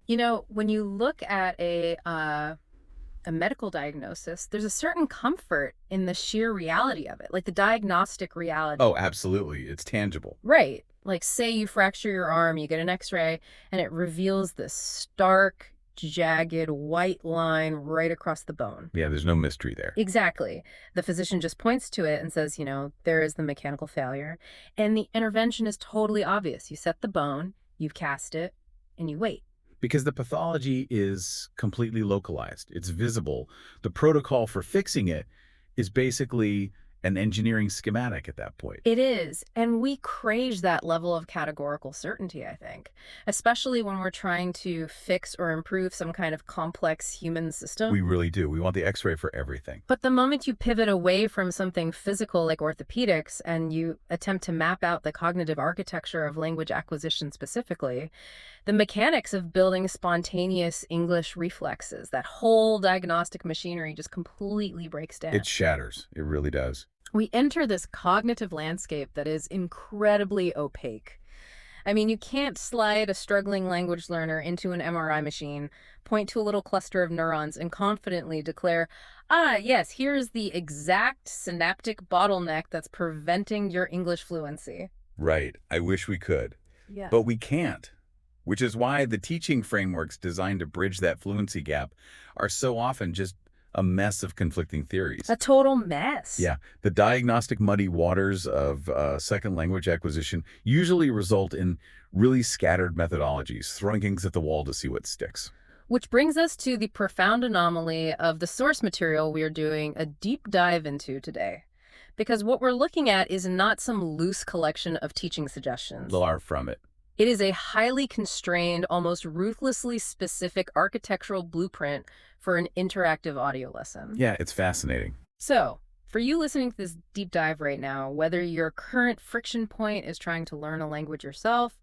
You know, when you look at a medical diagnosis, there's a certain comfort in the sheer reality of it, like the diagnostic reality. Oh, absolutely. It's tangible. Right. Like, say you fracture your arm, you get an x-ray, and it reveals this stark, jagged white line right across the bone. Yeah, there's no mystery there. Exactly. The physician just points to it and says, there is the mechanical failure. And the intervention is totally obvious. You set the bone, you cast it, and you wait. Because the pathology is completely localized. It's visible. The protocol for fixing it is basically an engineering schematic at that point. It is. And we crave that level of categorical certainty, I think, especially when we're trying to fix or improve some kind of complex human We system. really do. We want the x-ray for everything. But the moment you pivot away from something physical like orthopedics and you attempt to map out the cognitive architecture of language acquisition specifically, the mechanics of building spontaneous English reflexes, that whole diagnostic machinery just completely breaks down. It shatters. It really does. We enter this cognitive landscape that is incredibly opaque. I mean, you can't slide a struggling language learner into an MRI machine, point to a little cluster of neurons, and confidently declare, yes, here's the exact synaptic bottleneck that's preventing your English fluency. Right. I wish we could. Yeah. But we can't, which is why the teaching frameworks designed to bridge that fluency gap are so often just a mess of conflicting theories. A total mess. Yeah, the diagnostic muddy waters of second language acquisition usually result in really scattered methodologies, throwing things at the wall to see what sticks. Which brings us to the profound anomaly of the source material we are doing a deep dive into today. Because what we're looking at is not some loose collection of teaching suggestions. Far from it. It is a highly constrained, almost ruthlessly specific architectural blueprint for an interactive audio lesson. Yeah, it's fascinating. So, for you listening to this deep dive right now, whether your current friction point is trying to learn a language yourself,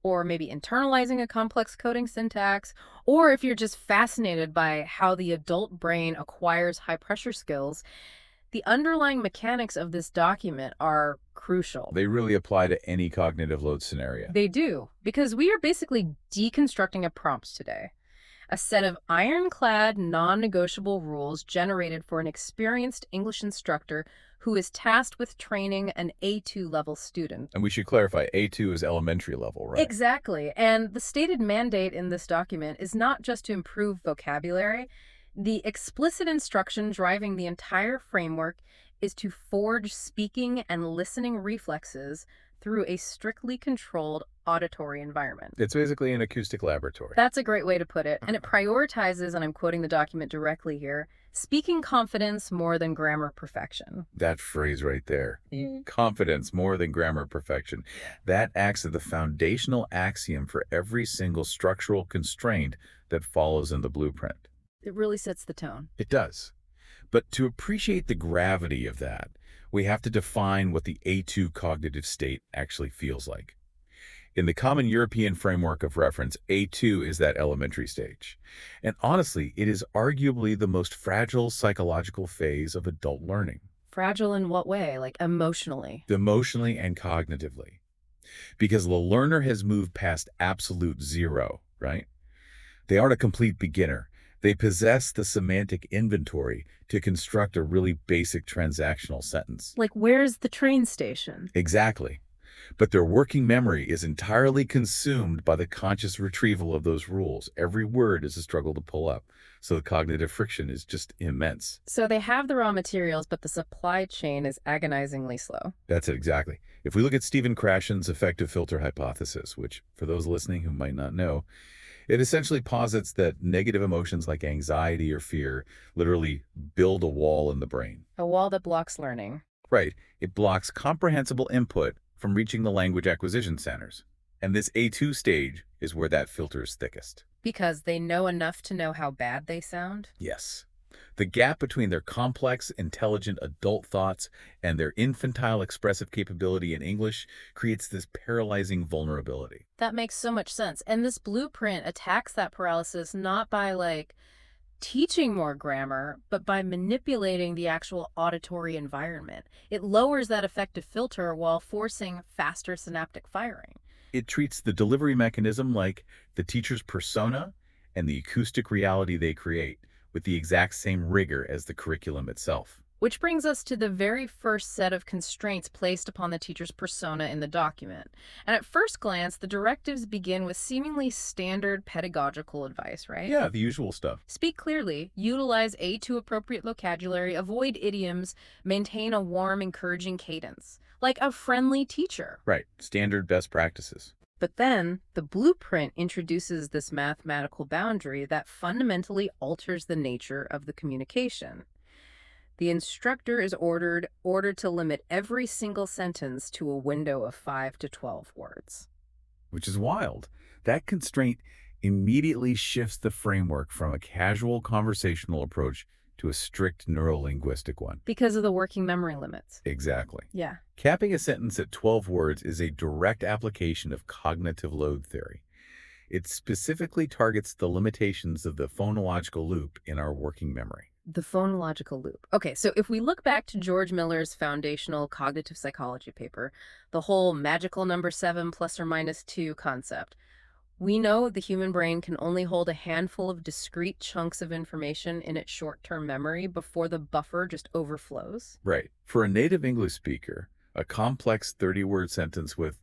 or maybe internalizing a complex coding syntax, or if you're just fascinated by how the adult brain acquires high pressure skills, the underlying mechanics of this document are crucial. They really apply to any cognitive load scenario. They do, because we are basically deconstructing a prompt today. A set of ironclad, non-negotiable rules generated for an experienced English instructor who is tasked with training an A2 level student. And we should clarify, A2 is elementary level, right? Exactly. And the stated mandate in this document is not just to improve vocabulary. The explicit instruction driving the entire framework is to forge speaking and listening reflexes through a strictly controlled auditory environment. It's basically an acoustic laboratory. That's a great way to put it. And it prioritizes, and I'm quoting the document directly here, speaking confidence more than grammar perfection. That phrase right there. Confidence more than grammar perfection. That acts as the foundational axiom for every single structural constraint that follows in the blueprint. It really sets the tone. It does. But to appreciate the gravity of that, we have to define what the A2 cognitive state actually feels like. In the common European framework of reference, A2 is that elementary stage. And honestly, it is arguably the most fragile psychological phase of adult learning, Fragile in what way? Like emotionally. emotionally and cognitively. Because the learner has moved past absolute zero, right? They aren't a complete beginner. They possess the semantic inventory to construct a really basic transactional sentence. Like, where's the train station? Exactly. But their working memory is entirely consumed by the conscious retrieval of those rules. Every word is a struggle to pull up. So the cognitive friction is just immense. So they have the raw materials, but the supply chain is agonizingly slow. That's it, exactly. If we look at Stephen Krashen's effective filter hypothesis, which for those listening who might not know, it essentially posits that negative emotions like anxiety or fear literally build a wall in the brain. A wall that blocks learning. Right. It blocks comprehensible input from reaching the language acquisition centers. And this A2 stage is where that filter is thickest. Because they know enough to know how bad they sound? Yes. The gap between their complex, intelligent adult thoughts and their infantile expressive capability in English creates this paralyzing vulnerability. That makes so much sense. And this blueprint attacks that paralysis not by, like, teaching more grammar, but by manipulating the actual auditory environment. It lowers that effective filter while forcing faster synaptic firing. It treats the delivery mechanism like the teacher's persona and the acoustic reality they create with the exact same rigor as the curriculum itself. Which brings us to the very first set of constraints placed upon the teacher's persona in the document. And at first glance, the directives begin with seemingly standard pedagogical advice, right? Yeah, the usual stuff. Speak clearly, utilize A2 appropriate vocabulary, avoid idioms, maintain a warm, encouraging cadence, like a friendly teacher. Right, standard best practices. But then the blueprint introduces this mathematical boundary that fundamentally alters the nature of the communication. The instructor is ordered to limit every single sentence to a window of 5 to 12 words. Which is wild. That constraint immediately shifts the framework from a casual conversational approach to a strict neurolinguistic one. Because of the working memory limits. Exactly. Yeah. Capping a sentence at 12 words is a direct application of cognitive load theory. It specifically targets the limitations of the phonological loop in our working memory. The phonological loop. Okay, so if we look back to George Miller's foundational cognitive psychology paper, the whole magical number 7 plus or minus 2 concept, we know the human brain can only hold a handful of discrete chunks of information in its short-term memory before the buffer just overflows. Right. For a native English speaker, a complex 30-word sentence with,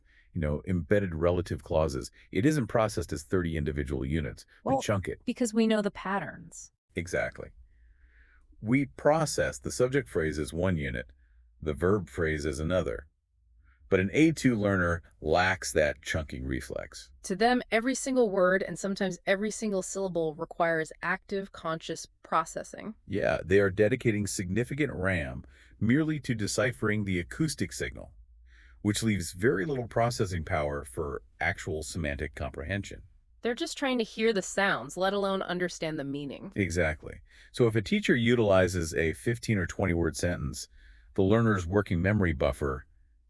embedded relative clauses, it isn't processed as 30 individual units. We Well, chunk it. because we know the patterns. Exactly. We process the subject phrase as one unit, the verb phrase as another. But an A2 learner lacks that chunking reflex. To them, every single word and sometimes every single syllable requires active, conscious processing. Yeah, they are dedicating significant RAM merely to deciphering the acoustic signal, which leaves very little processing power for actual semantic comprehension. They're just trying to hear the sounds, let alone understand the meaning. Exactly. So if a teacher utilizes a 15 or 20 word sentence, the learner's working memory buffer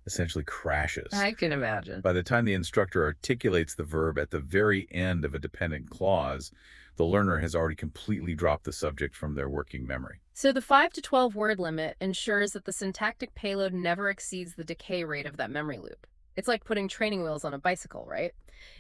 essentially crashes. I can imagine. By the time the instructor articulates the verb at the very end of a dependent clause, the learner has already completely dropped the subject from their working memory. So the 5 to 12 word limit ensures that the syntactic payload never exceeds the decay rate of that memory loop. It's like putting training wheels on a bicycle, right?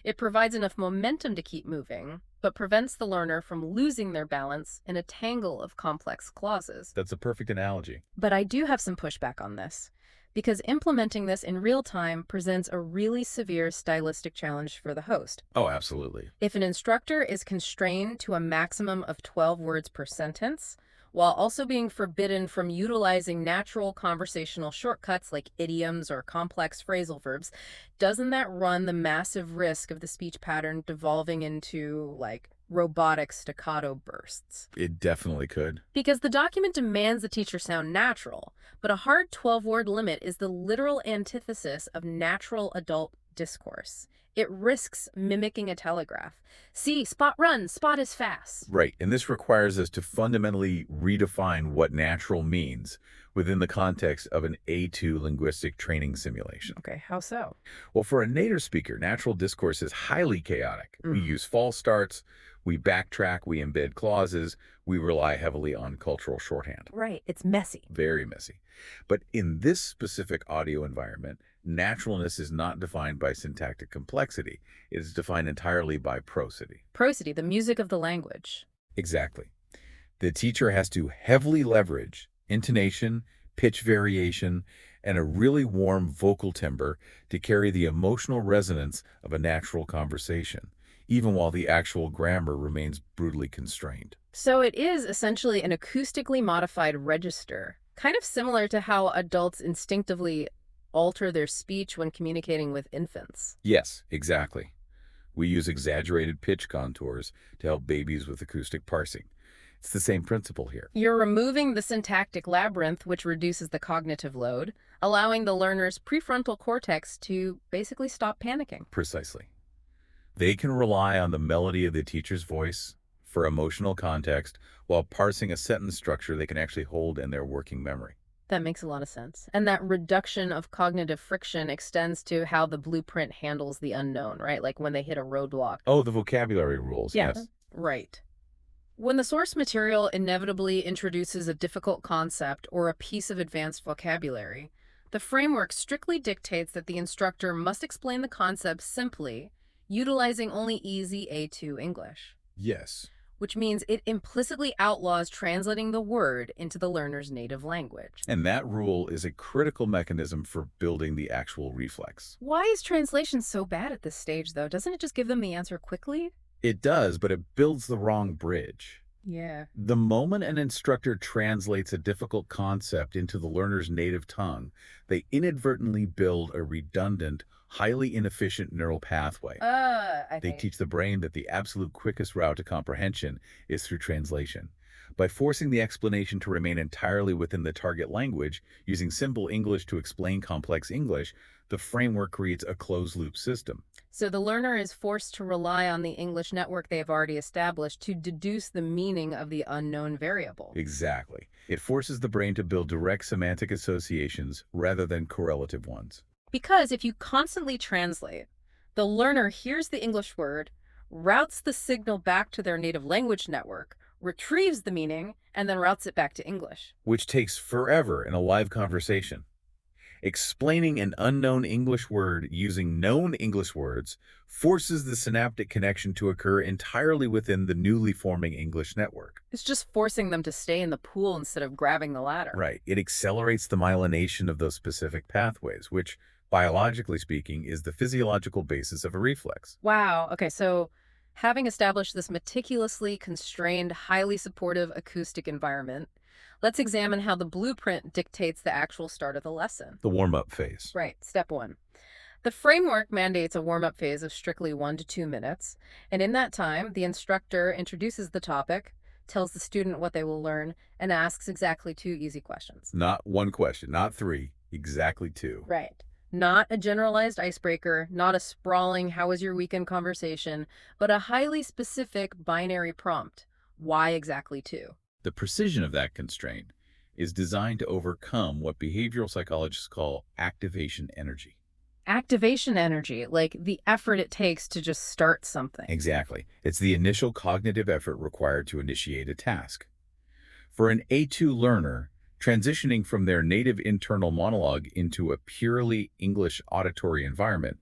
It provides enough momentum to keep moving, but prevents the learner from losing their balance in a tangle of complex clauses. That's a perfect analogy. But I do have some pushback on this, because implementing this in real time presents a really severe stylistic challenge for the host. Oh, absolutely. If an instructor is constrained to a maximum of 12 words per sentence, while also being forbidden from utilizing natural conversational shortcuts like idioms or complex phrasal verbs, doesn't that run the massive risk of the speech pattern devolving into, like, robotic staccato bursts? It definitely could. Because the document demands the teacher sound natural, but a hard 12-word limit is the literal antithesis of natural adult discourse. It risks mimicking a telegraph. See, spot runs, spot is fast. Right, and this requires us to fundamentally redefine what natural means within the context of an A2 linguistic training simulation. Okay, how so? Well, for a native speaker, natural discourse is highly chaotic. We use false starts, we backtrack, we embed clauses, we rely heavily on cultural shorthand. Right, it's messy. Very messy. But in this specific audio environment, naturalness is not defined by syntactic complexity. It is defined entirely by prosody. Prosody, the music of the language. Exactly. The teacher has to heavily leverage intonation, pitch variation, and a really warm vocal timbre to carry the emotional resonance of a natural conversation, even while the actual grammar remains brutally constrained. So it is essentially an acoustically modified register, kind of similar to how adults instinctively alter their speech when communicating with infants. Yes, exactly. We use exaggerated pitch contours to help babies with acoustic parsing. It's the same principle here. You're removing the syntactic labyrinth, which reduces the cognitive load, allowing the learner's prefrontal cortex to basically stop panicking. Precisely. They can rely on the melody of the teacher's voice for emotional context while parsing a sentence structure they can actually hold in their working memory. That makes a lot of sense. And that reduction of cognitive friction extends to how the blueprint handles the unknown, right? Like when they hit a roadblock. Oh, the vocabulary rules, Yeah, yes. right. When the source material inevitably introduces a difficult concept or a piece of advanced vocabulary, the framework strictly dictates that the instructor must explain the concept simply, utilizing only easy A2 English. Yes. which means it implicitly outlaws translating the word into the learner's native language. And that rule is a critical mechanism for building the actual reflex. Why is translation so bad at this stage, though? Doesn't it just give them the answer quickly? It does, but it builds the wrong bridge. Yeah. The moment an instructor translates a difficult concept into the learner's native tongue, they inadvertently build a redundant, highly inefficient neural pathway. They Okay. teach the brain that the absolute quickest route to comprehension is through translation. By forcing the explanation to remain entirely within the target language, using simple English to explain complex English, the framework creates a closed-loop system. So the learner is forced to rely on the English network they have already established to deduce the meaning of the unknown variable. Exactly. It forces the brain to build direct semantic associations rather than correlative ones. Because if you constantly translate, the learner hears the English word, routes the signal back to their native language network, retrieves the meaning, and then routes it back to English. Which takes forever in a live conversation. Explaining an unknown English word using known English words forces the synaptic connection to occur entirely within the newly forming English network. It's just forcing them to stay in the pool instead of grabbing the ladder. Right. It accelerates the myelination of those specific pathways, which, biologically speaking, is the physiological basis of a reflex. Wow. Okay, so having established this meticulously constrained, highly supportive acoustic environment, let's examine how the blueprint dictates the actual start of the lesson. The warm-up phase. Right, step one. The framework mandates a warm-up phase of strictly 1 to 2 minutes, and in that time, the instructor introduces the topic, tells the student what they will learn, and asks exactly 2 easy questions. Not one question, not three, exactly two. Right. Not a generalized icebreaker, not a sprawling "how was your weekend" conversation, but a highly specific binary prompt. Why exactly 2? The precision of that constraint is designed to overcome what behavioral psychologists call activation energy. Activation energy, like the effort it takes to just start something. Exactly. It's the initial cognitive effort required to initiate a task. For an A2 learner, transitioning from their native internal monologue into a purely English auditory environment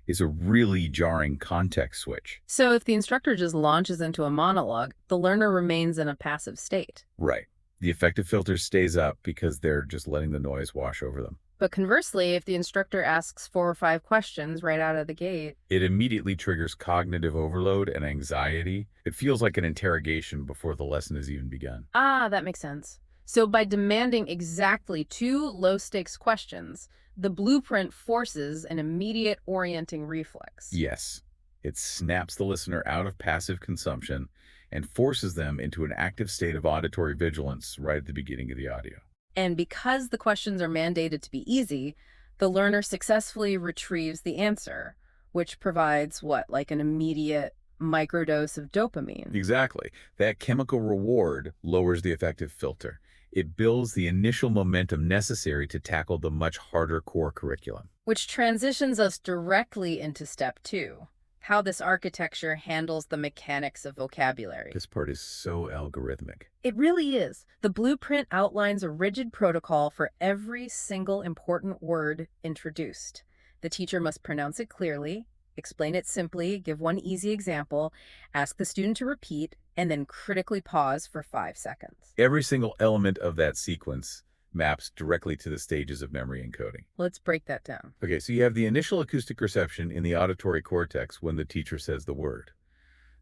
is a really jarring context switch. So if the instructor just launches into a monologue, the learner remains in a passive state. Right. The effective filter stays up because they're just letting the noise wash over them. But conversely, if the instructor asks 4 or 5 questions right out of the gate, It immediately triggers cognitive overload and anxiety. It feels like an interrogation before the lesson has even begun. that makes sense. So by demanding exactly 2 low-stakes questions, the blueprint forces an immediate orienting reflex. Yes, it snaps the listener out of passive consumption and forces them into an active state of auditory vigilance right at the beginning of the audio. And because the questions are mandated to be easy, the learner successfully retrieves the answer, which provides what, like an immediate microdose of dopamine. Exactly. That chemical reward lowers the effective filter. It builds the initial momentum necessary to tackle the much harder core curriculum. Which transitions us directly into step 2, how this architecture handles the mechanics of vocabulary. This part is so algorithmic. It really is. The blueprint outlines a rigid protocol for every single important word introduced. The teacher must pronounce it clearly, explain it simply, give one easy example, ask the student to repeat, and then critically pause for 5 seconds. Every single element of that sequence maps directly to the stages of memory encoding. Let's break that down. Okay, so you have the initial acoustic reception in the auditory cortex when the teacher says the word.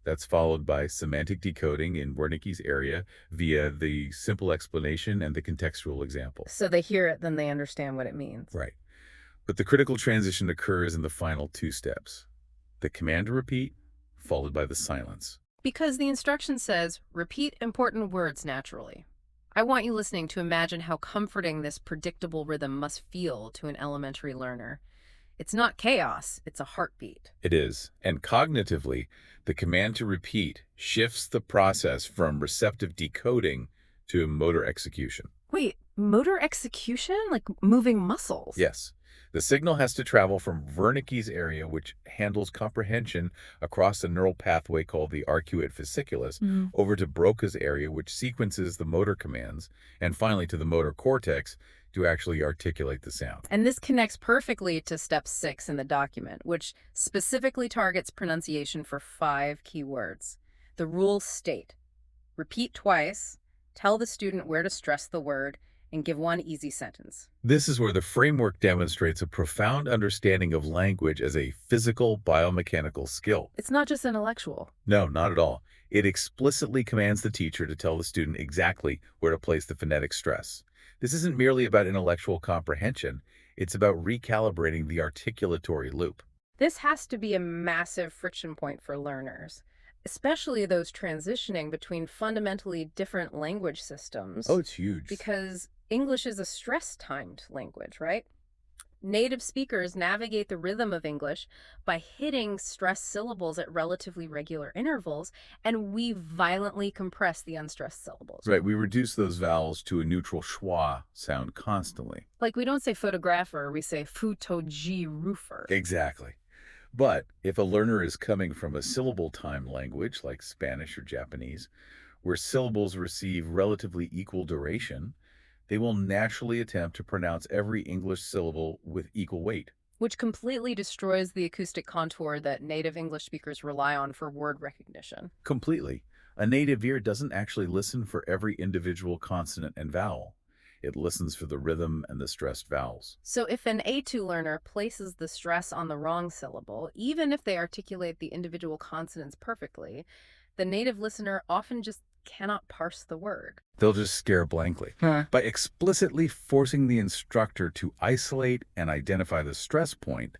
That's followed by semantic decoding in Wernicke's area via the simple explanation and the contextual example. So they hear it, then they understand what it means. Right. But the critical transition occurs in the final 2 steps. The command to repeat, followed by the silence. Because the instruction says, repeat important words naturally. I want you listening to imagine how comforting this predictable rhythm must feel to an elementary learner. It's not chaos, it's a heartbeat. It is. And cognitively, the command to repeat shifts the process from receptive decoding to motor execution. Wait, motor execution? Like moving muscles? Yes. The signal has to travel from Wernicke's area, which handles comprehension across a neural pathway called the arcuate fasciculus, over to Broca's area, which sequences the motor commands, and finally to the motor cortex to actually articulate the sound. And this connects perfectly to step 6 in the document, which specifically targets pronunciation for 5 key words. The rules state: repeat twice, tell the student where to stress the word, and give one easy sentence. This is where the framework demonstrates a profound understanding of language as a physical biomechanical skill. It's not just intellectual. No, not at all. It explicitly commands the teacher to tell the student exactly where to place the phonetic stress. This isn't merely about intellectual comprehension, it's about recalibrating the articulatory loop. This has to be a massive friction point for learners, especially those transitioning between fundamentally different language Oh, systems, it's huge. because English is a stress-timed language, right? Native speakers navigate the rhythm of English by hitting stressed syllables at relatively regular intervals, and we violently compress the unstressed syllables. Right, we reduce those vowels to a neutral schwa sound constantly. Like we don't say photographer, we say futoji roofer. Exactly. But if a learner is coming from a syllable-time language like Spanish or Japanese, where syllables receive relatively equal duration, they will naturally attempt to pronounce every English syllable with equal weight. Which completely destroys the acoustic contour that native English speakers rely on for word recognition. Completely. A native ear doesn't actually listen for every individual consonant and vowel. It listens for the rhythm and the stressed vowels. So if an A2 learner places the stress on the wrong syllable, even if they articulate the individual consonants perfectly, the native listener often just cannot parse the word. They'll just stare blankly. By explicitly forcing the instructor to isolate and identify the stress point,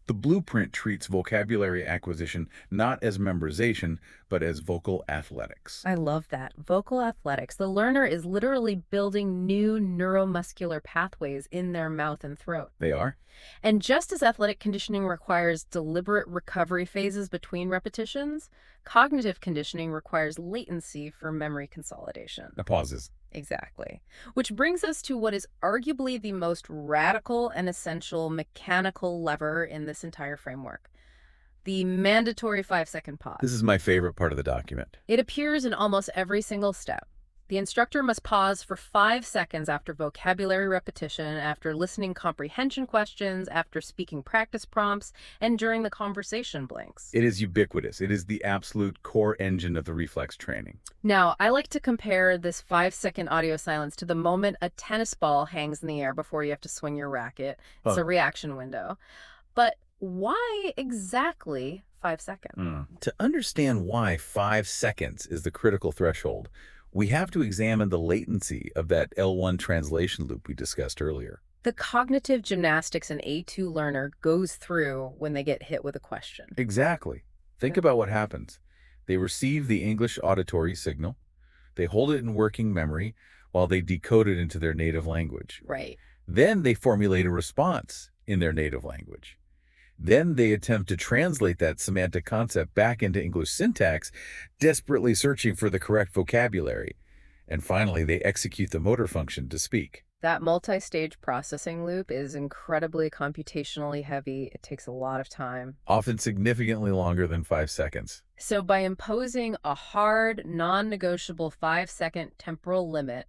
the blueprint treats vocabulary acquisition not as memorization, but as vocal athletics. I love that. Vocal athletics. The learner is literally building new neuromuscular pathways in their mouth and throat. They are? And just as athletic conditioning requires deliberate recovery phases between repetitions, cognitive conditioning requires latency for memory consolidation. The pauses. Exactly. Which brings us to what is arguably the most radical and essential mechanical lever in this entire framework: the mandatory 5-second This pause. is my favorite part of the document. It appears in almost every single step. The instructor must pause for 5 seconds after vocabulary repetition, after listening comprehension questions, after speaking practice prompts, and during the conversation blanks. It is ubiquitous. It is the absolute core engine of the reflex training. Now, I like to compare this 5-second audio silence to the moment a tennis ball hangs in the air before you have to swing your racket. It's a reaction window. But why exactly 5 seconds? To understand why 5 seconds is the critical threshold, we have to examine the latency of that L1 translation loop we discussed earlier. The cognitive gymnastics an A2 learner goes through when they get hit with a question. Exactly. Think about what happens. They receive the English auditory signal. They hold it in working memory while they decode it into their native language. Right. Then they formulate a response in their native language. Then they attempt to translate that semantic concept back into English syntax, desperately searching for the correct vocabulary. And finally, they execute the motor function to speak. That multi-stage processing loop is incredibly computationally heavy. It takes a lot of time. Often significantly longer than 5 seconds. So by imposing a hard, non-negotiable 5-second temporal limit,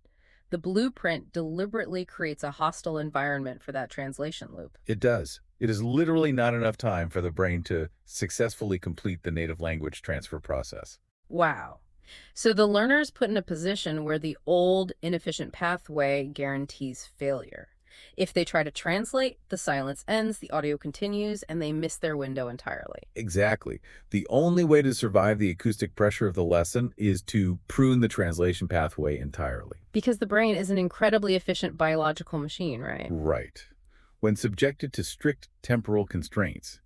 the blueprint deliberately creates a hostile environment for that translation loop. It does. It is literally not enough time for the brain to successfully complete the native language transfer process. Wow. So the learner is put in a position where the old, inefficient pathway guarantees failure. If they try to translate, the silence ends, the audio continues, and they miss their window entirely. Exactly. The only way to survive the acoustic pressure of the lesson is to prune the translation pathway entirely. Because the brain is an incredibly efficient biological machine, right? Right. When subjected to strict temporal constraints,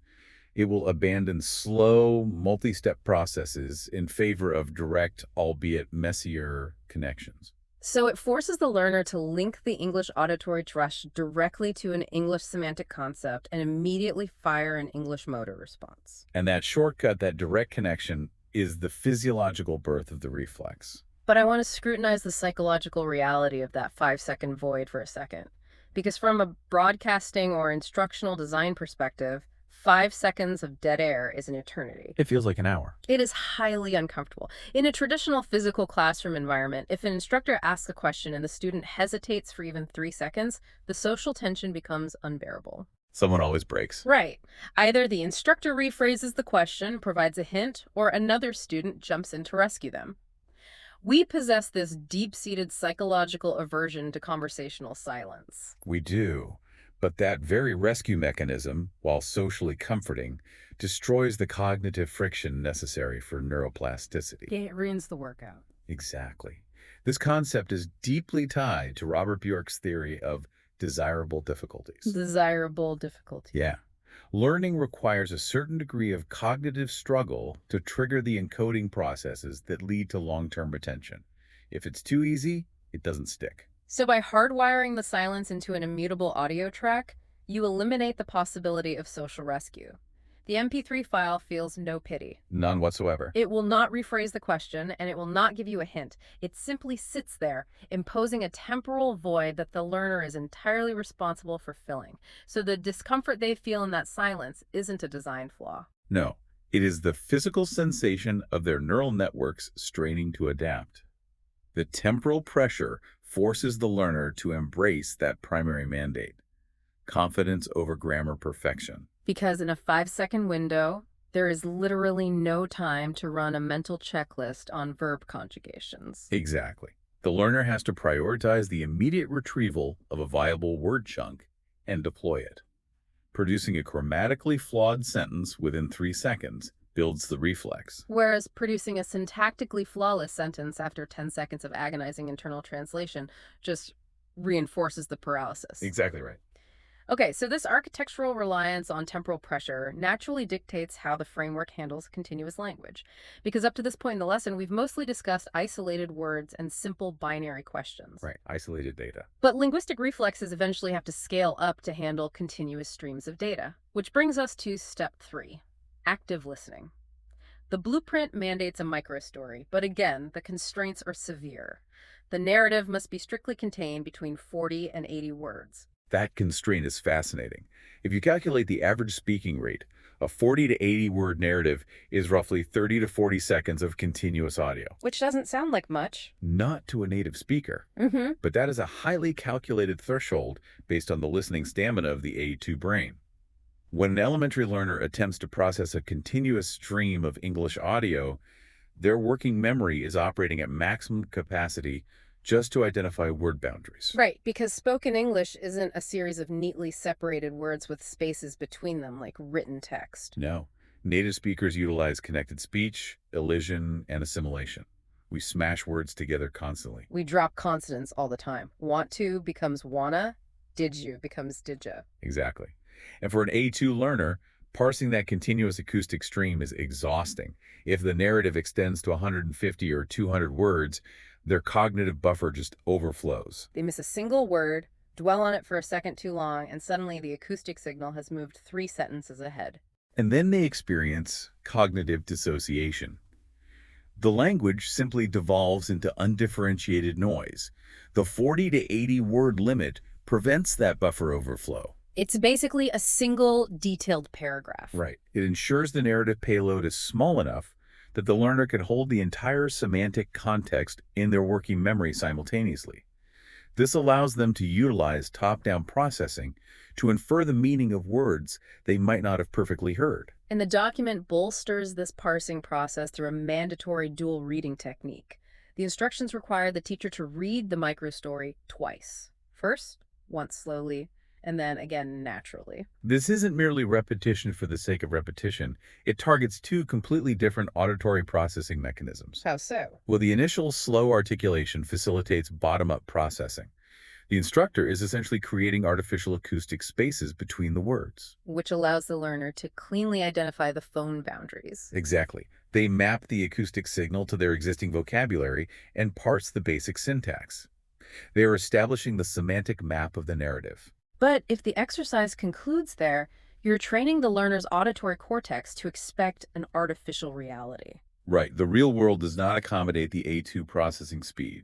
it will abandon slow, multi-step processes in favor of direct, albeit messier, connections. So it forces the learner to link the English auditory thrush directly to an English semantic concept and immediately fire an English motor response. And that shortcut, that direct connection, is the physiological birth of the reflex. But I want to scrutinize the psychological reality of that 5-second void for a second. Because from a broadcasting or instructional design perspective, 5 seconds of dead air is an eternity. It feels like an hour. It is highly uncomfortable. In a traditional physical classroom environment, if an instructor asks a question and the student hesitates for even 3 seconds, the social tension becomes unbearable. Someone always breaks. Right. Either the instructor rephrases the question, provides a hint, or another student jumps in to rescue them. We possess this deep-seated psychological aversion to conversational silence. We do. But that very rescue mechanism, while socially comforting, destroys the cognitive friction necessary for neuroplasticity. Yeah, it ruins the workout. Exactly. This concept is deeply tied to Robert Bjork's theory of desirable difficulties. Desirable difficulty. Yeah. Learning requires a certain degree of cognitive struggle to trigger the encoding processes that lead to long-term retention. If it's too easy, it doesn't stick. So by hardwiring the silence into an immutable audio track, you eliminate the possibility of social rescue. The MP3 file feels no pity. None whatsoever. It will not rephrase the question, and it will not give you a hint. It simply sits there, imposing a temporal void that the learner is entirely responsible for filling. So the discomfort they feel in that silence isn't a design flaw. No, it is the physical sensation of their neural networks straining to adapt. The temporal pressure forces the learner to embrace that primary mandate, confidence over grammar perfection. Because in a 5-second window, there is literally no time to run a mental checklist on verb conjugations. Exactly. The learner has to prioritize the immediate retrieval of a viable word chunk and deploy it. Producing a grammatically flawed sentence within 3 seconds builds the reflex. Whereas producing a syntactically flawless sentence after 10 seconds of agonizing internal translation just reinforces the paralysis. Exactly right. Okay, so this architectural reliance on temporal pressure naturally dictates how the framework handles continuous language. Because up to this point in the lesson, we've mostly discussed isolated words and simple binary questions. Right, isolated data. But linguistic reflexes eventually have to scale up to handle continuous streams of data, which brings us to step 3, active listening. The blueprint mandates a microstory, but again, the constraints are severe. The narrative must be strictly contained between 40 and 80 words. That constraint is fascinating. If you calculate the average speaking rate, a 40 to 80 word narrative is roughly 30 to 40 seconds of continuous audio. Which doesn't sound like much. Not to a native speaker, but that is a highly calculated threshold based on the listening stamina of the A2 brain. When an elementary learner attempts to process a continuous stream of English audio, their working memory is operating at maximum capacity just to identify word boundaries. Right, because spoken English isn't a series of neatly separated words with spaces between them like written text. No. Native speakers utilize connected speech, elision, and assimilation. We smash words together constantly. We drop consonants all the time. Want to becomes wanna, did you becomes did ya. Exactly. And for an A2 learner, parsing that continuous acoustic stream is exhausting. If the narrative extends to 150 or 200 words, their cognitive buffer just overflows. They miss a single word, dwell on it for a second too long, and suddenly the acoustic signal has moved 3 sentences ahead. And then they experience cognitive dissociation. The language simply devolves into undifferentiated noise. The 40 to 80 word limit prevents that buffer overflow. It's basically a single detailed paragraph. Right. It ensures the narrative payload is small enough that the learner can hold the entire semantic context in their working memory simultaneously. This allows them to utilize top-down processing to infer the meaning of words they might not have perfectly heard. And the document bolsters this parsing process through a mandatory dual reading technique. The instructions require the teacher to read the microstory twice. First, once slowly, and then again naturally. This isn't merely repetition for the sake of repetition. It targets 2 completely different auditory processing mechanisms. How so? Well, the initial slow articulation facilitates bottom-up processing. The instructor is essentially creating artificial acoustic spaces between the words. Which allows the learner to cleanly identify the phone boundaries. Exactly. They map the acoustic signal to their existing vocabulary and parse the basic syntax. They are establishing the semantic map of the narrative. But if the exercise concludes there, you're training the learner's auditory cortex to expect an artificial reality. Right. The real world does not accommodate the A2 processing speed,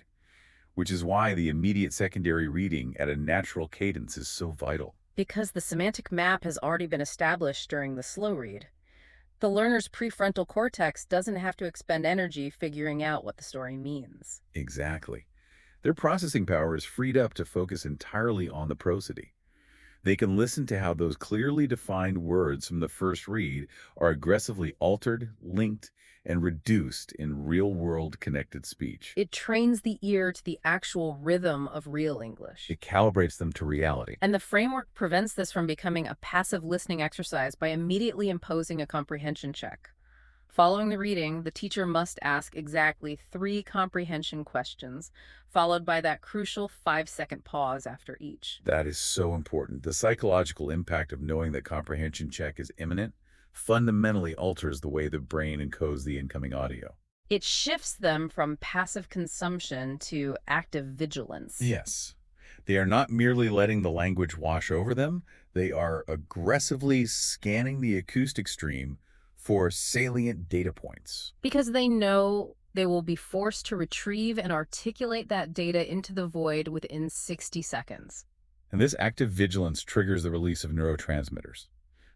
which is why the immediate secondary reading at a natural cadence is so vital. Because the semantic map has already been established during the slow read. The learner's prefrontal cortex doesn't have to expend energy figuring out what the story means. Exactly. Their processing power is freed up to focus entirely on the prosody. They can listen to how those clearly defined words from the first read are aggressively altered, linked, and reduced in real-world connected speech. It trains the ear to the actual rhythm of real English. It calibrates them to reality. And the framework prevents this from becoming a passive listening exercise by immediately imposing a comprehension check. Following the reading, the teacher must ask exactly 3 comprehension questions, followed by that crucial 5-second pause after each. That is so important. The psychological impact of knowing that comprehension check is imminent fundamentally alters the way the brain encodes the incoming audio. It shifts them from passive consumption to active vigilance. Yes. They are not merely letting the language wash over them, they are aggressively scanning the acoustic stream for salient data points. Because they know they will be forced to retrieve and articulate that data into the void within 60 seconds. And this active vigilance triggers the release of neurotransmitters.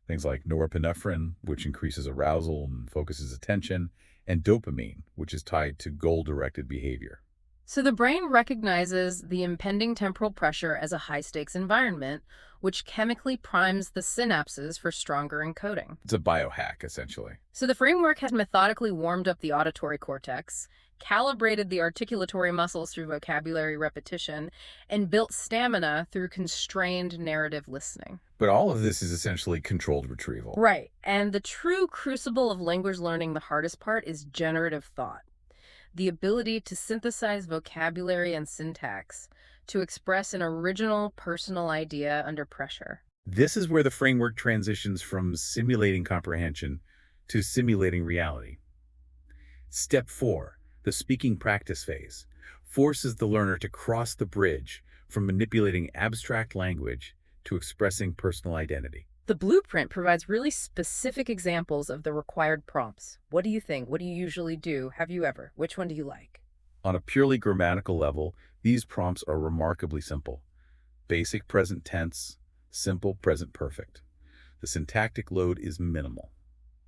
Things like norepinephrine, which increases arousal and focuses attention, and dopamine, which is tied to goal-directed behavior. So the brain recognizes the impending temporal pressure as a high-stakes environment, which chemically primes the synapses for stronger encoding. It's a biohack, essentially. So the framework has methodically warmed up the auditory cortex, calibrated the articulatory muscles through vocabulary repetition, and built stamina through constrained narrative listening. But all of this is essentially controlled retrieval. Right. And the true crucible of language learning, the hardest part, is generative thought. The ability to synthesize vocabulary and syntax to express an original personal idea under pressure. This is where the framework transitions from simulating comprehension to simulating reality. Step 4, the speaking practice phase, forces the learner to cross the bridge from manipulating abstract language to expressing personal identity. The blueprint provides really specific examples of the required prompts. What do you think? What do you usually do? Have you ever? Which one do you like? On a purely grammatical level, these prompts are remarkably simple. Basic present tense, simple present perfect. The syntactic load is minimal.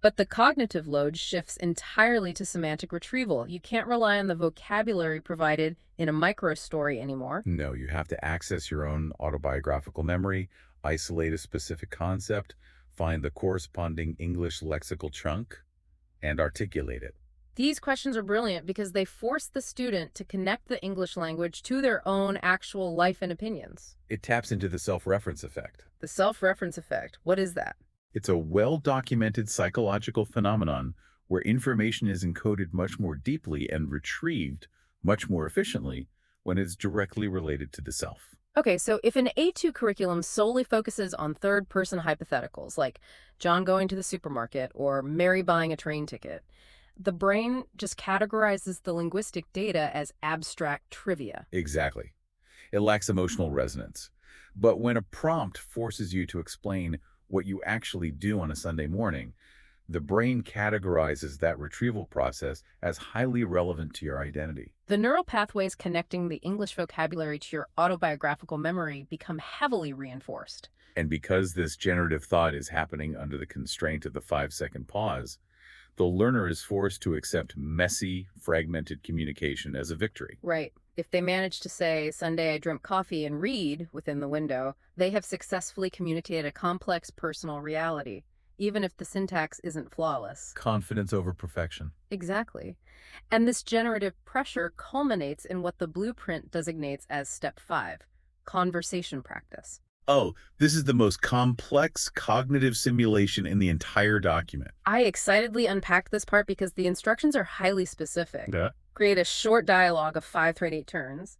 But the cognitive load shifts entirely to semantic retrieval. You can't rely on the vocabulary provided in a microstory anymore. No, you have to access your own autobiographical memory, isolate a specific concept, find the corresponding English lexical chunk, and articulate it. These questions are brilliant because they force the student to connect the English language to their own actual life and opinions. It taps into the self-reference effect. The self-reference effect, what is that? It's a well-documented psychological phenomenon where information is encoded much more deeply and retrieved much more efficiently when it's directly related to the self. Okay, so if an A2 curriculum solely focuses on third-person hypotheticals, like John going to the supermarket or Mary buying a train ticket, the brain just categorizes the linguistic data as abstract trivia. Exactly. It lacks emotional resonance. But when a prompt forces you to explain what you actually do on a Sunday morning, the brain categorizes that retrieval process as highly relevant to your identity. The neural pathways connecting the English vocabulary to your autobiographical memory become heavily reinforced. And because this generative thought is happening under the constraint of the 5-second pause, the learner is forced to accept messy, fragmented communication as a victory. Right. If they manage to say, Sunday I drink coffee and read within the window, they have successfully communicated a complex personal reality, even if the syntax isn't flawless. Confidence over perfection. Exactly. And this generative pressure culminates in what the blueprint designates as step 5, conversation practice. Oh, this is the most complex cognitive simulation in the entire document. I excitedly unpacked this part because the instructions are highly specific. Yeah. Create a short dialogue of 5 to 8 turns.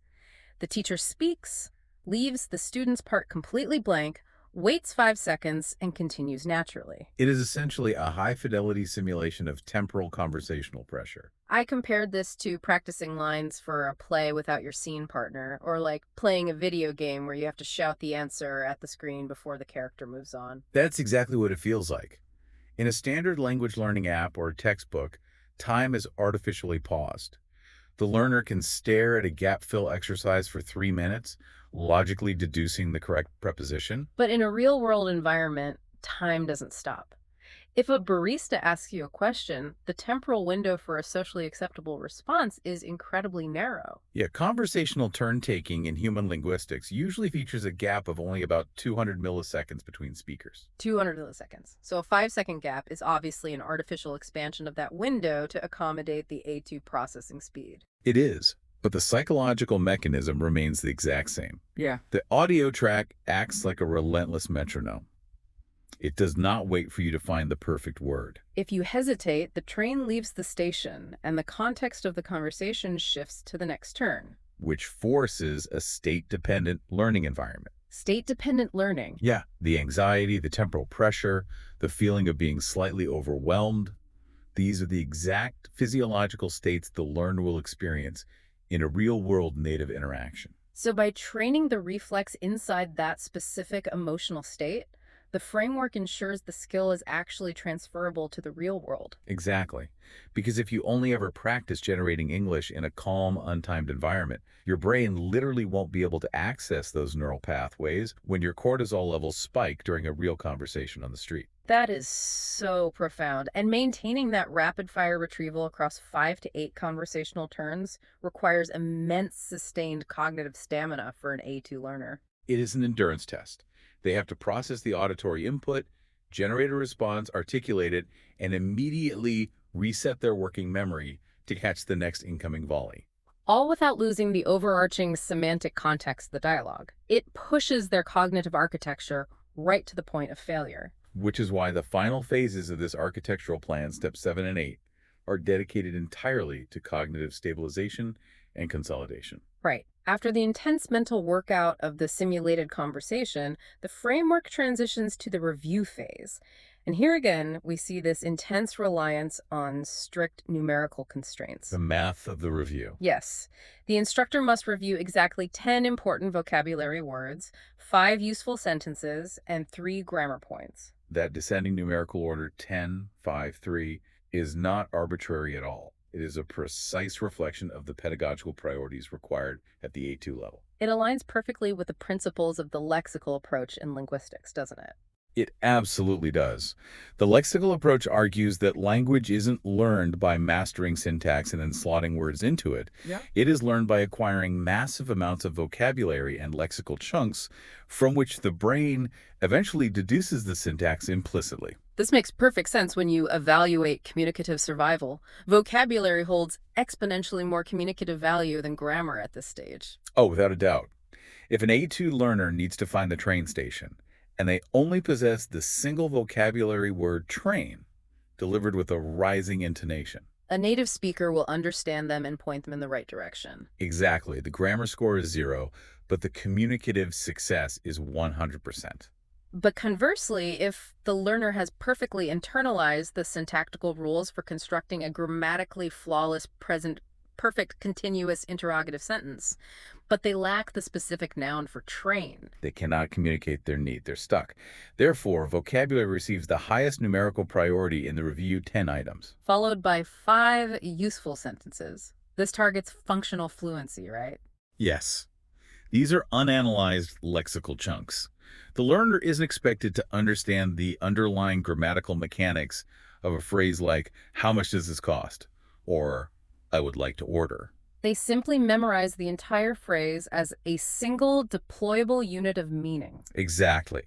The teacher speaks, leaves the student's part completely blank, waits 5 seconds, and continues naturally. It is essentially a high-fidelity simulation of temporal conversational pressure. I compared this to practicing lines for a play without your scene partner, or like playing a video game where you have to shout the answer at the screen before the character moves on. That's exactly what it feels like. In a standard language learning app or textbook, time is artificially paused. The learner can stare at a gap fill exercise for 3 minutes, logically deducing the correct preposition. But in a real-world environment, time doesn't stop. If a barista asks you a question, the temporal window for a socially acceptable response is incredibly narrow. Yeah, conversational turn-taking in human linguistics usually features a gap of only about 200 milliseconds between speakers. 200 milliseconds. So a 5-second gap is obviously an artificial expansion of that window to accommodate the A2 processing speed. It is, but the psychological mechanism remains the exact same. Yeah. The audio track acts like a relentless metronome. It does not wait for you to find the perfect word, If you hesitate, the train leaves the station and the context of the conversation shifts to the next turn. which forces a state-dependent learning environment. State-dependent learning. Yeah, the anxiety, the temporal pressure, the feeling of being slightly overwhelmed, these are the exact physiological states the learner will experience in a real-world native interaction. So by training the reflex inside that specific emotional state, the framework ensures the skill is actually transferable to the real world. Exactly. Because if you only ever practice generating English in a calm, untimed environment, your brain literally won't be able to access those neural pathways when your cortisol levels spike during a real conversation on the street. That is so profound. And maintaining that rapid fire retrieval across 5 to 8 conversational turns requires immense sustained cognitive stamina for an A2 learner. It is an endurance test. They have to process the auditory input, generate a response, articulate it, and immediately reset their working memory to catch the next incoming volley. All without losing the overarching semantic context of the dialogue. It pushes their cognitive architecture right to the point of failure. Which is why the final phases of this architectural plan, steps 7 and 8, are dedicated entirely to cognitive stabilization and consolidation. Right. After the intense mental workout of the simulated conversation, the framework transitions to the review phase. And here again, we see this intense reliance on strict numerical constraints. The math of the review. Yes, the instructor must review exactly 10 important vocabulary words, 5 useful sentences, and 3 grammar points. That descending numerical order 10, 5, 3 is not arbitrary at all. It is a precise reflection of the pedagogical priorities required at the A2 level. It aligns perfectly with the principles of the lexical approach in linguistics, doesn't it? It absolutely does. The lexical approach argues that language isn't learned by mastering syntax and then slotting words into it. Yeah. It is learned by acquiring massive amounts of vocabulary and lexical chunks from which the brain eventually deduces the syntax implicitly. This makes perfect sense when you evaluate communicative survival. Vocabulary holds exponentially more communicative value than grammar at this stage. Oh, without a doubt. If an A2 learner needs to find the train station, and they only possess the single vocabulary word train, delivered with a rising intonation. A native speaker will understand them and point them in the right direction. Exactly. The grammar score is 0, but the communicative success is 100%. But conversely, if the learner has perfectly internalized the syntactical rules for constructing a grammatically flawless present perfect continuous interrogative sentence, but they lack the specific noun for train. They cannot communicate their need. They're stuck. Therefore, vocabulary receives the highest numerical priority in the review 10 items. Followed by 5 useful sentences. This targets functional fluency, right? Yes. These are unanalyzed lexical chunks. The learner isn't expected to understand the underlying grammatical mechanics of a phrase like, "How much does this cost?" or "I would like to order." They simply memorize the entire phrase as a single deployable unit of meaning. Exactly.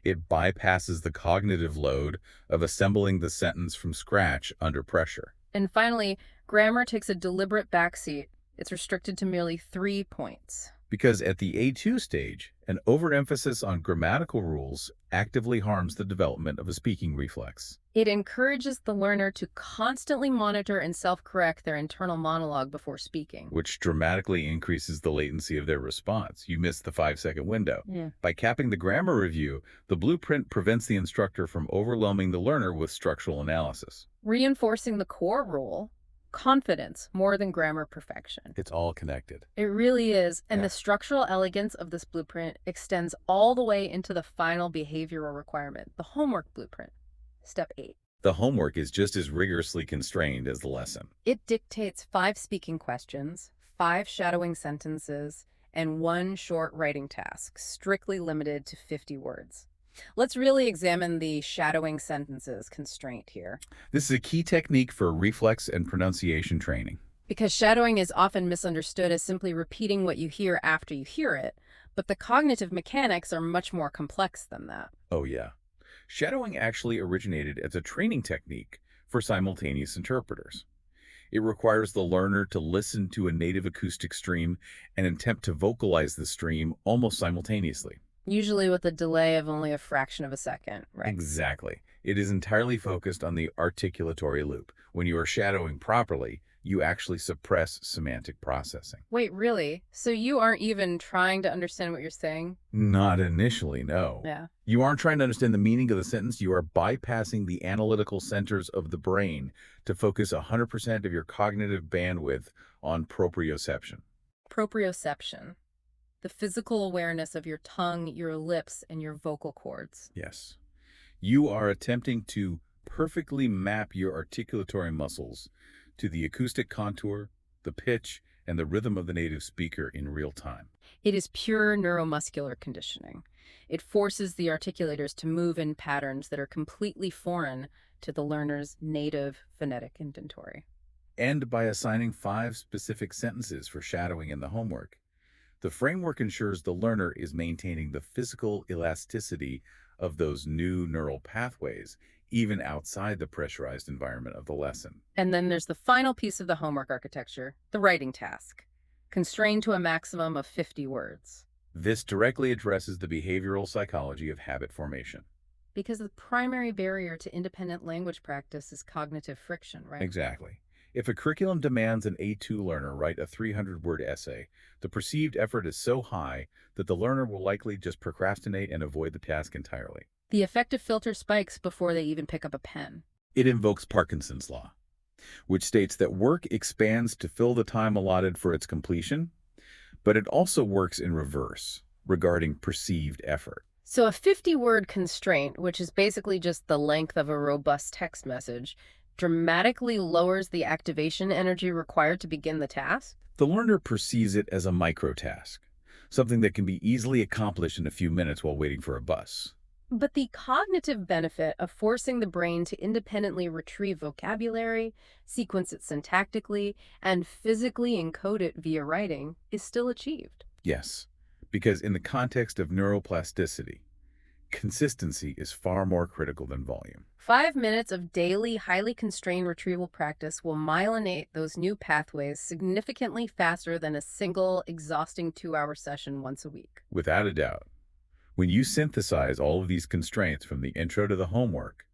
It bypasses the cognitive load of assembling the sentence from scratch under pressure. And finally, grammar takes a deliberate backseat. It's restricted to merely 3 points. Because at the A2 stage, an overemphasis on grammatical rules actively harms the development of a speaking reflex. It encourages the learner to constantly monitor and self-correct their internal monologue before speaking. Which dramatically increases the latency of their response. You missed the 5-second window. Yeah. By capping the grammar review, the blueprint prevents the instructor from overwhelming the learner with structural analysis. Reinforcing the core rule, confidence more than grammar perfection. It's all connected. It really is. And Yeah. the structural elegance of this blueprint extends all the way into the final behavioral requirement, the homework blueprint. Step 8. The homework is just as rigorously constrained as the lesson. It dictates 5 speaking questions, 5 shadowing sentences, and 1 short writing task, strictly limited to 50 words. Let's really examine the shadowing sentences constraint here. This is a key technique for reflex and pronunciation training. Because shadowing is often misunderstood as simply repeating what you hear after you hear it, but the cognitive mechanics are much more complex than that. Oh, yeah. Shadowing actually originated as a training technique for simultaneous interpreters. It requires the learner to listen to a native acoustic stream and attempt to vocalize the stream almost simultaneously. Usually with a delay of only a fraction of a second, right? Exactly. It is entirely focused on the articulatory loop. When you are shadowing properly, you actually suppress semantic processing. Wait, really? So you aren't even trying to understand what you're saying? Not initially, no. Yeah. You aren't trying to understand the meaning of the sentence. You are bypassing the analytical centers of the brain to focus 100% of your cognitive bandwidth on proprioception. Proprioception, the physical awareness of your tongue, your lips, and your vocal cords. Yes. You are attempting to perfectly map your articulatory muscles to the acoustic contour, the pitch, and the rhythm of the native speaker in real time. It is pure neuromuscular conditioning. It forces the articulators to move in patterns that are completely foreign to the learner's native phonetic inventory. And by assigning 5 specific sentences for shadowing in the homework, the framework ensures the learner is maintaining the physical elasticity of those new neural pathways, even outside the pressurized environment of the lesson. And then there's the final piece of the homework architecture, the writing task, constrained to a maximum of 50 words. This directly addresses the behavioral psychology of habit formation. Because the primary barrier to independent language practice is cognitive friction, right? Exactly. If a curriculum demands an A2 learner write a 300-word essay, the perceived effort is so high that the learner will likely just procrastinate and avoid the task entirely. The effective filter spikes before they even pick up a pen. It invokes Parkinson's law, which states that work expands to fill the time allotted for its completion, but it also works in reverse regarding perceived effort. So a 50-word constraint, which is basically just the length of a robust text message, dramatically lowers the activation energy required to begin the task? The learner perceives it as a microtask, something that can be easily accomplished in a few minutes while waiting for a bus. But the cognitive benefit of forcing the brain to independently retrieve vocabulary, sequence it syntactically, and physically encode it via writing is still achieved. Yes, because in the context of neuroplasticity, consistency is far more critical than volume. 5 minutes of daily, highly constrained retrieval practice will myelinate those new pathways significantly faster than a single, exhausting 2-hour session once a week. Without a doubt, when you synthesize all of these constraints from the intro to the homework,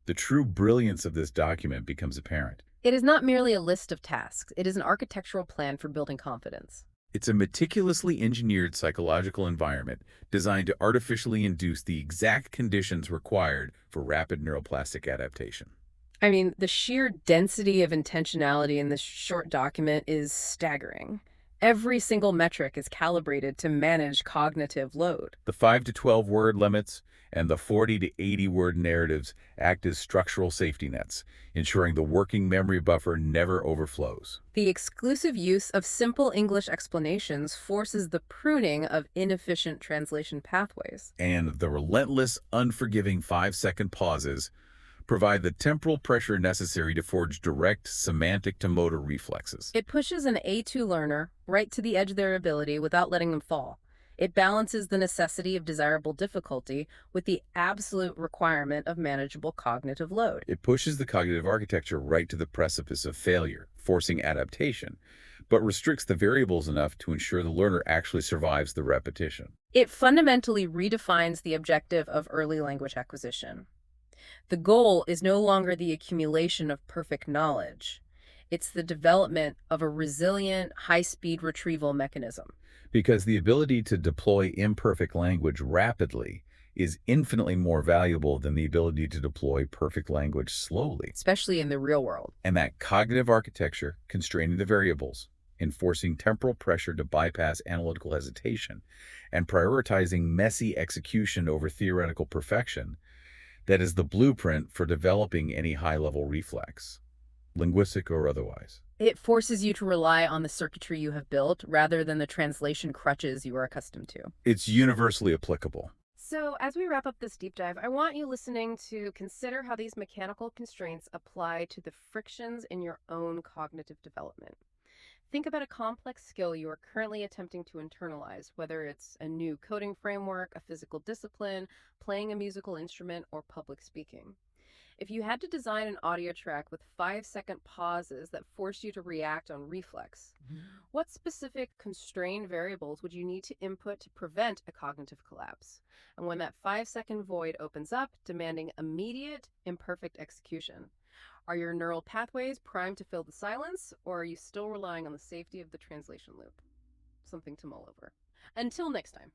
the true brilliance of this document becomes apparent. It is not merely a list of tasks, it is an architectural plan for building confidence. It's a meticulously engineered psychological environment designed to artificially induce the exact conditions required for rapid neuroplastic adaptation. I mean, the sheer density of intentionality in this short document is staggering. Every single metric is calibrated to manage cognitive load. The 5 to 12 word limits and the 40 to 80 word narratives act as structural safety nets, ensuring the working memory buffer never overflows. The exclusive use of simple English explanations forces the pruning of inefficient translation pathways. And the relentless, unforgiving 5-second pauses provide the temporal pressure necessary to forge direct semantic-to-motor reflexes. It pushes an A2 learner right to the edge of their ability without letting them fall. It balances the necessity of desirable difficulty with the absolute requirement of manageable cognitive load. It pushes the cognitive architecture right to the precipice of failure, forcing adaptation, but restricts the variables enough to ensure the learner actually survives the repetition. It fundamentally redefines the objective of early language acquisition. The goal is no longer the accumulation of perfect knowledge. It's the development of a resilient, high-speed retrieval mechanism. Because the ability to deploy imperfect language rapidly is infinitely more valuable than the ability to deploy perfect language slowly. Especially in the real world. And that cognitive architecture, constraining the variables, enforcing temporal pressure to bypass analytical hesitation, and prioritizing messy execution over theoretical perfection, that is the blueprint for developing any high-level reflex, linguistic or otherwise. It forces you to rely on the circuitry you have built rather than the translation crutches you are accustomed to. It's universally applicable. So, as we wrap up this deep dive, I want you listening to consider how these mechanical constraints apply to the frictions in your own cognitive development. Think about a complex skill you are currently attempting to internalize, whether it's a new coding framework, a physical discipline, playing a musical instrument, or public speaking. If you had to design an audio track with 5-second pauses that force you to react on reflex, what specific constrained variables would you need to input to prevent a cognitive collapse? And when that 5-second void opens up, demanding immediate, imperfect execution, are your neural pathways primed to fill the silence, or are you still relying on the safety of the translation loop? Something to mull over. Until next time.